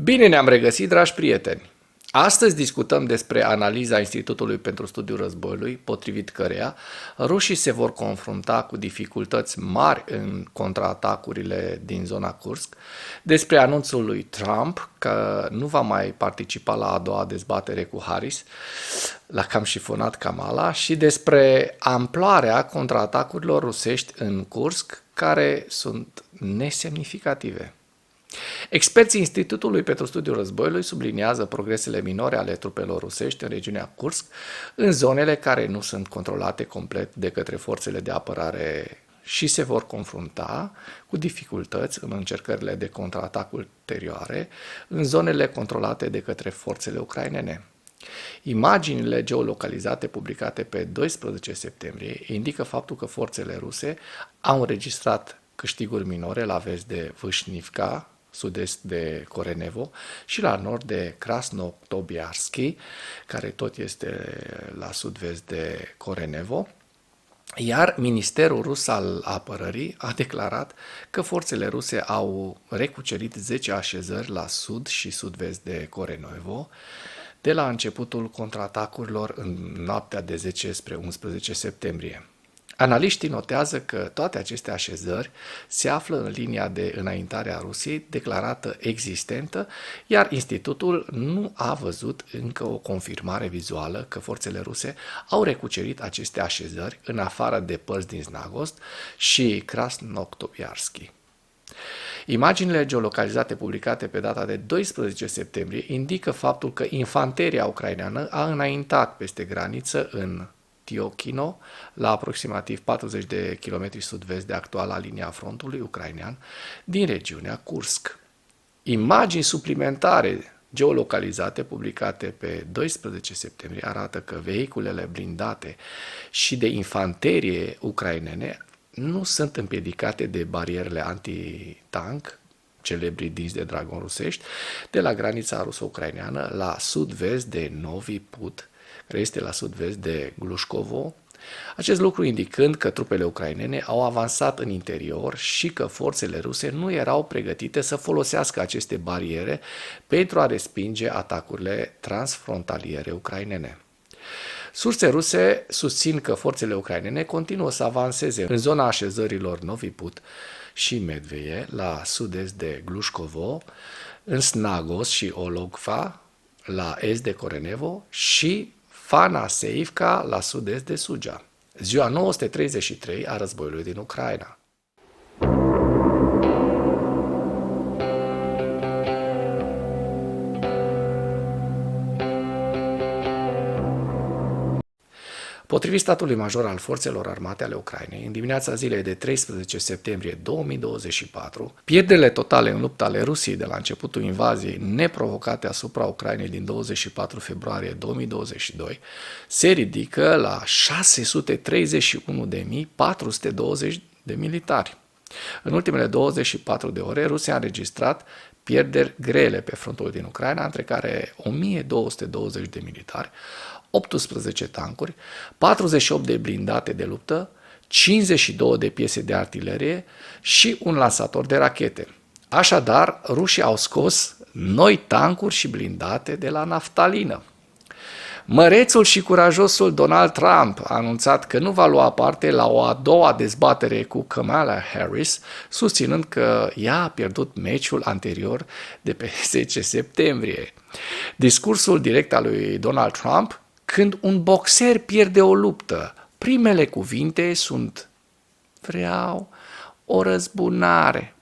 Bine ne-am regăsit, dragi prieteni! Astăzi discutăm despre analiza Institutului pentru Studiul Războiului, potrivit căreia rușii se vor confrunta cu dificultăți mari în contraatacurile din zona Kursk, despre anunțul lui Trump că nu va mai participa la a doua dezbatere cu Harris, l-a cam șifonat Kamala, și despre amploarea contraatacurilor rusești în Kursk, care sunt nesemnificative. Experții Institutului pentru Studiul Războiului subliniază progresele minore ale trupelor rusești în regiunea Kursk, în zonele care nu sunt controlate complet de către forțele de apărare și se vor confrunta cu dificultăți în încercările de contraatac ulterioare în zonele controlate de către forțele ucrainene. Imaginile geolocalizate publicate pe 12 septembrie indică faptul că forțele ruse au înregistrat câștiguri minore la vest de Vâșnivka, sud-est de Korenevo, și la nord de Krasnotobiarski, care tot este la sud-vest de Korenevo, iar Ministerul Rus al Apărării a declarat că forțele ruse au recucerit 10 așezări la sud și sud-vest de Korenevo de la începutul contraatacurilor în noaptea de 10 spre 11 septembrie. Analiștii notează că toate aceste așezări se află în linia de înaintare a Rusiei declarată existentă, iar institutul nu a văzut încă o confirmare vizuală că forțele ruse au recucerit aceste așezări în afară de părți din Znagost și Krasnotobiarski. Imaginile geolocalizate publicate pe data de 12 septembrie indică faptul că infanteria ucraineană a înaintat peste graniță în Tiochino, la aproximativ 40 de kilometri sud-vest de actuala linia frontului ucrainean din regiunea Kursk. Imagini suplimentare geolocalizate publicate pe 12 septembrie arată că vehiculele blindate și de infanterie ucrainene nu sunt împiedicate de barierele anti-tank, celebrii dinți de dragon rusești, de la granița ruso-ucraineană la sud-vest de Novi Put, care este la sud-vest de Glușcovo, acest lucru indicând că trupele ucrainene au avansat în interior și că forțele ruse nu erau pregătite să folosească aceste bariere pentru a respinge atacurile transfrontaliere ucrainene. Surse ruse susțin că forțele ucrainene continuă să avanseze în zona așezărilor Novi Put și Medveie, la sud-est de Glușcovo, în Snagos și Ologva, la est de Korenevo, și Fana Seivka, la sud-est de Sugia. Ziua 933 a războiului din Ucraina. Potrivit statului major al forțelor armate ale Ucrainei, în dimineața zilei de 13 septembrie 2024, pierderile totale în lupta ale Rusiei de la începutul invaziei neprovocate asupra Ucrainei din 24 februarie 2022 se ridică la 631.420 de militari. În ultimele 24 de ore, Rusia a înregistrat pierderi grele pe frontul din Ucraina, între care 1220 de militari, 18 tancuri, 48 de blindate de luptă, 52 de piese de artilerie și un lansator de rachete. Așadar, rușii au scos noi tancuri și blindate de la naftalină. Mărețul și curajosul Donald Trump a anunțat că nu va lua parte la o a doua dezbatere cu Kamala Harris, susținând că ea a pierdut meciul anterior de pe 10 septembrie. Discursul direct al lui Donald Trump: când un boxer pierde o luptă, primele cuvinte sunt: vreau o răzbunare.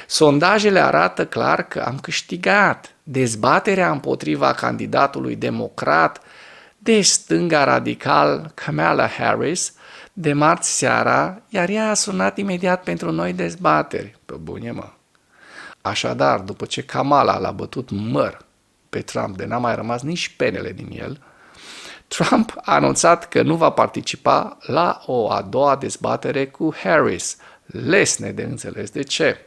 Sondajele arată clar că am câștigat. Dezbaterea împotriva candidatului democrat de stânga radical Kamala Harris de marți seara, iar ea a sunat imediat pentru noi dezbateri. Pe bune, mă! Așadar, după ce Kamala l-a bătut măr pe Trump de n-a mai rămas nici penele din el, Trump a anunțat că nu va participa la o a doua dezbatere cu Harris. Lesne de înțeles de ce.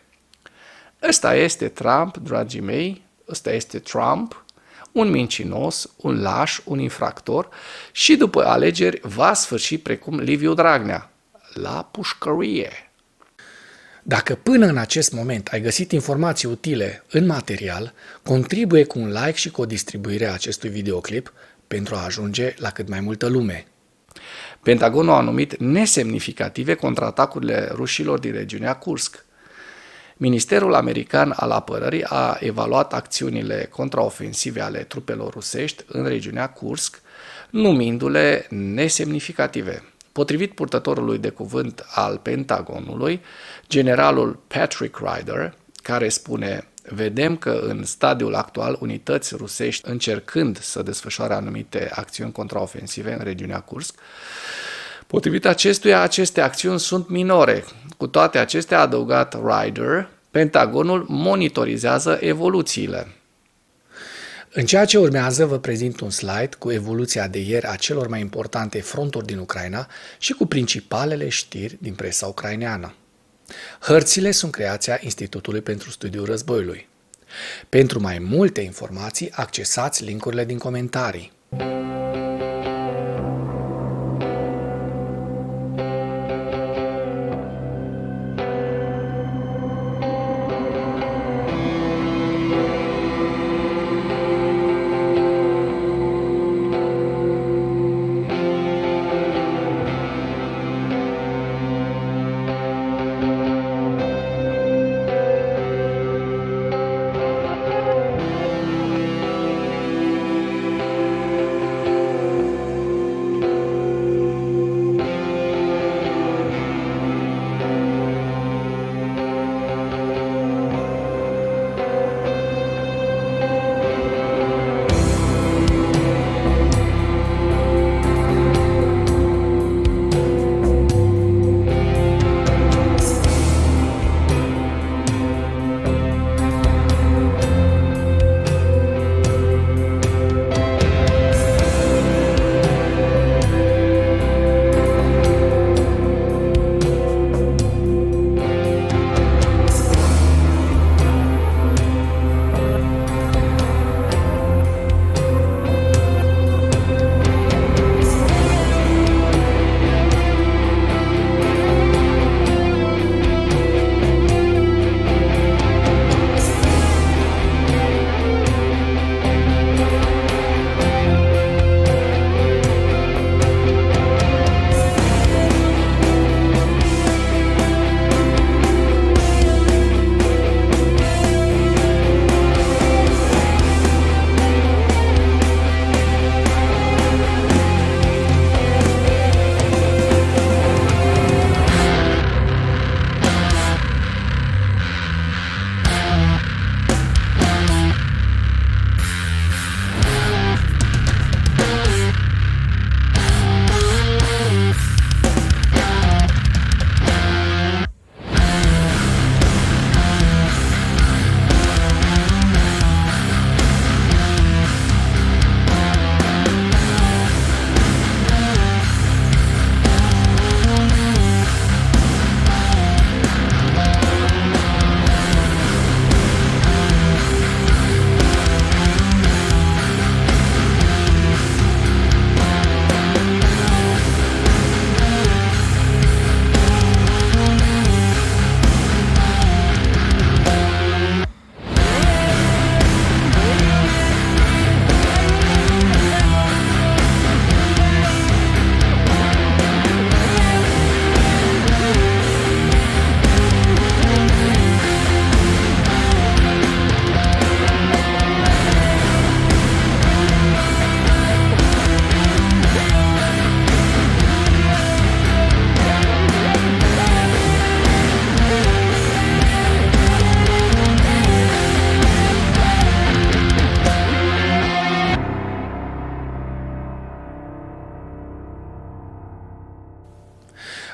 Ăsta este Trump, dragii mei, ăsta este Trump, un mincinos, un laș, un infractor, și după alegeri va sfârși precum Liviu Dragnea, la pușcărie. Dacă până în acest moment ai găsit informații utile în material, contribuie cu un like și cu o distribuire a acestui videoclip pentru a ajunge la cât mai multă lume. Pentagonul a numit nesemnificative contraatacurile rușilor din regiunea Kursk. Ministerul American al Apărării a evaluat acțiunile contraofensive ale trupelor rusești în regiunea Kursk, numindu-le nesemnificative. Potrivit purtătorului de cuvânt al Pentagonului, generalul Patrick Ryder, care spune: vedem că în stadiul actual unități rusești încercând să desfășoare anumite acțiuni contraofensive în regiunea Kursk. Potrivit acestuia, aceste acțiuni sunt minore. Cu toate acestea, a adăugat Ryder, Pentagonul monitorizează evoluțiile. În ceea ce urmează, vă prezint un slide cu evoluția de ieri a celor mai importante fronturi din Ucraina și cu principalele știri din presa ucraineană. Hărțile sunt creația Institutului pentru Studiul Războiului. Pentru mai multe informații, accesați link-urile din comentarii.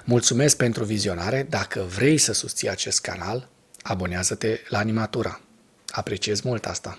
Mulțumesc pentru vizionare. Dacă vrei să susții acest canal, abonează-te la Animatura. Apreciez mult asta.